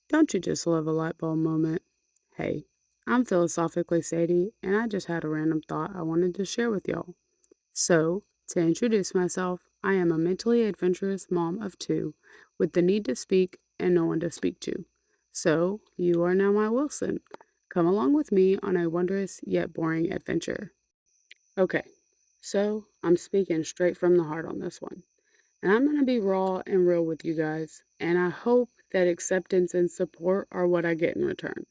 Don't you just love a light bulb moment? Hey, I'm philosophically Sadie, and I just had a random thought I wanted to share with y'all. So, to introduce myself, I am a mentally adventurous mom of two with the need to speak and no one to speak to. So, you are now my Wilson. Come along with me on a wondrous yet boring adventure. Okay, so I'm speaking straight from the heart on this one. And I'm going to be raw and real with you guys, and I hope that acceptance and support are what I get in return.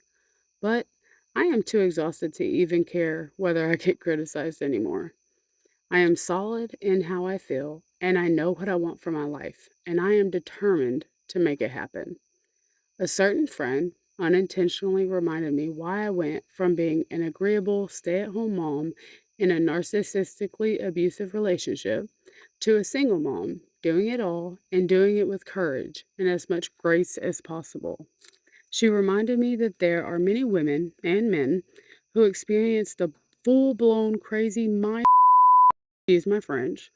But I am too exhausted to even care whether I get criticized anymore. I am solid in how I feel, and I know what I want for my life, and I am determined to make it happen. A certain friend unintentionally reminded me why I went from being an agreeable stay at home mom in a narcissistically abusive relationship to a single mom, doing it all and doing it with courage and as much grace as possible. She reminded me that there are many women and men who experience the full blown crazy mind, excuse my French,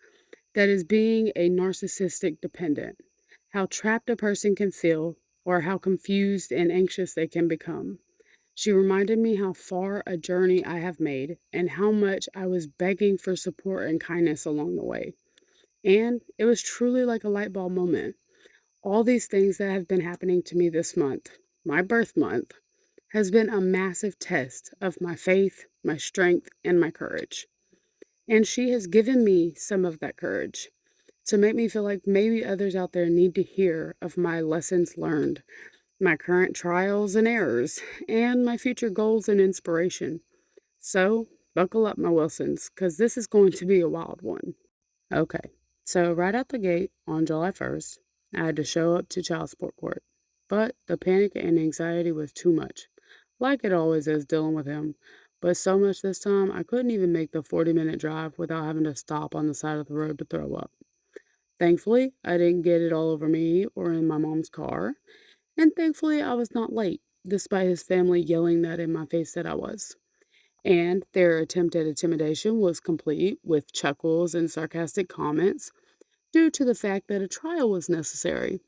that is being a narcissistic dependent, how trapped a person can feel, or how confused and anxious they can become. She reminded me how far a journey I have made and how much I was begging for support and kindness along the way. And it was truly like a light bulb moment. All these things that have been happening to me this month, my birth month, has been a massive test of my faith, my strength, and my courage. And she has given me some of that courage to make me feel like maybe others out there need to hear of my lessons learned, my current trials and errors, and my future goals and inspiration. So, buckle up, my Wilsons, because this is going to be a wild one. Okay, so right out the gate on July 1st, I had to show up to child support court. But the panic and anxiety was too much, like it always is dealing with him. But so much this time, I couldn't even make the 40-minute drive without having to stop on the side of the road to throw up. Thankfully, I didn't get it all over me or in my mom's car, and thankfully, I was not late, despite his family yelling that in my face that I was. And their attempt at intimidation was complete with chuckles and sarcastic comments due to the fact that a trial was necessary,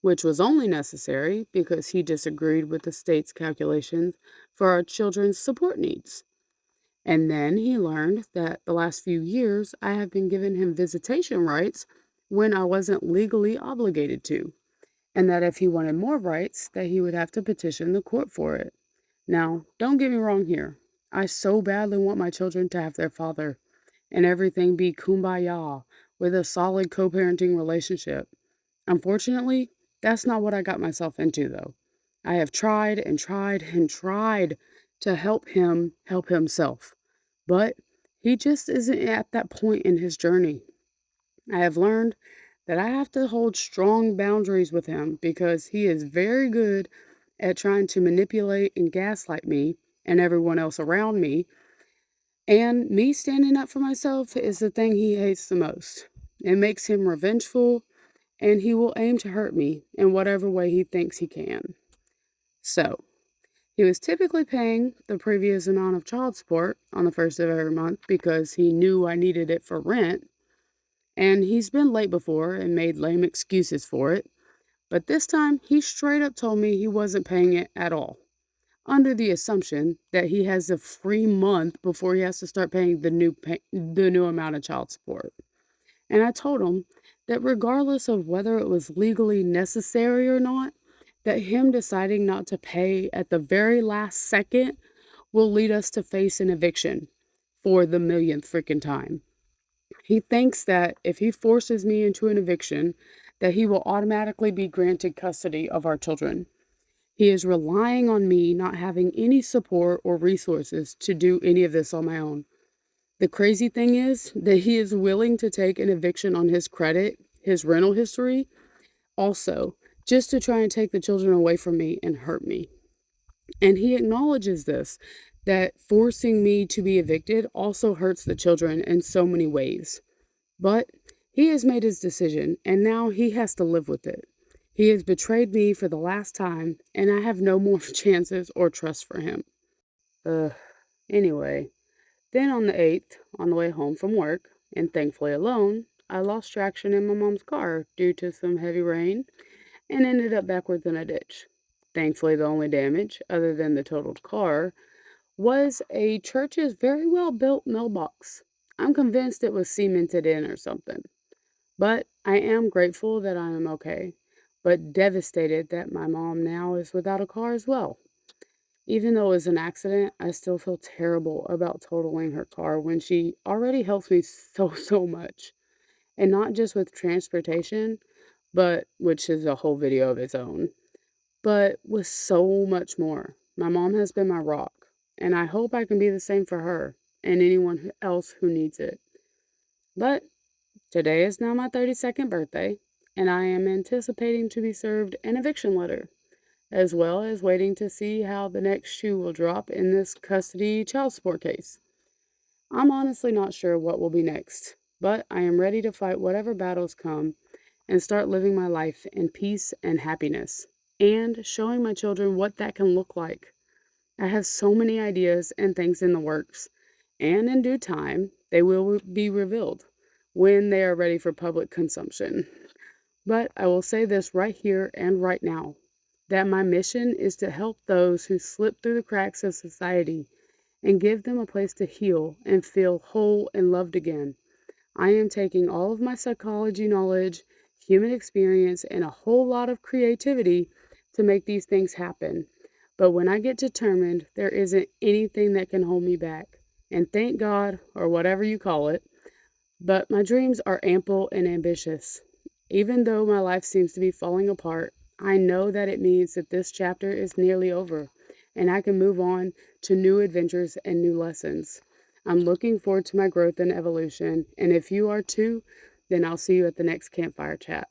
which was only necessary because he disagreed with the state's calculations for our children's support needs. And then he learned that the last few years I have been giving him visitation rights when I wasn't legally obligated to, and that if he wanted more rights, that he would have to petition the court for it. Now, don't get me wrong here. I so badly want my children to have their father and everything be kumbaya with a solid co parenting relationship. Unfortunately, that's not what I got myself into, though. I have tried and tried and tried to help him help himself, but he just isn't at that point in his journey. I have learned that I have to hold strong boundaries with him because he is very good at trying to manipulate and gaslight me and everyone else around me. And me standing up for myself is the thing he hates the most. It makes him revengeful and he will aim to hurt me in whatever way he thinks he can. So, he was typically paying the previous amount of child support on the first of every month because he knew I needed it for rent, and he's been late before and made lame excuses for it. But this time, he straight up told me he wasn't paying it at all, under the assumption that he has a free month before he has to start paying the new amount of child support. And I told him that regardless of whether it was legally necessary or not, that him deciding not to pay at the very last second will lead us to face an eviction for the millionth freaking time. He thinks that if he forces me into an eviction, that he will automatically be granted custody of our children. He is relying on me not having any support or resources to do any of this on my own. The crazy thing is that he is willing to take an eviction on his credit, his rental history, also, just to try and take the children away from me and hurt me. And he acknowledges this, that forcing me to be evicted also hurts the children in so many ways. But he has made his decision, and now he has to live with it. He has betrayed me for the last time, and I have no more chances or trust for him. Ugh. Anyway, then on the 8th, on the way home from work, and thankfully alone, I lost traction in my mom's car due to some heavy rain and ended up backwards in a ditch. Thankfully, the only damage, other than the totaled car, was a church's very well built mailbox. I'm convinced it was cemented in or something. But I am grateful that I am okay, but devastated that my mom now is without a car as well. Even though it was an accident, I still feel terrible about totaling her car when she already helps me so much. And not just with transportation, but which is a whole video of its own, but with so much more. My mom has been my rock, and I hope I can be the same for her and anyone else who needs it. But today is now my 32nd birthday, and I am anticipating to be served an eviction letter, as well as waiting to see how the next shoe will drop in this custody child support case. I'm honestly not sure what will be next, but I am ready to fight whatever battles come and start living my life in peace and happiness, and showing my children what that can look like. I have so many ideas and things in the works, and in due time, they will be revealed when they are ready for public consumption. But I will say this right here and right now, that my mission is to help those who slip through the cracks of society and give them a place to heal and feel whole and loved again. I am taking all of my psychology knowledge, human experience, and a whole lot of creativity to make these things happen. But when I get determined, there isn't anything that can hold me back. And thank God, or whatever you call it, but my dreams are ample and ambitious. Even though my life seems to be falling apart, I know that it means that this chapter is nearly over and I can move on to new adventures and new lessons. I'm looking forward to my growth and evolution, and if you are too, then I'll see you at the next campfire chat.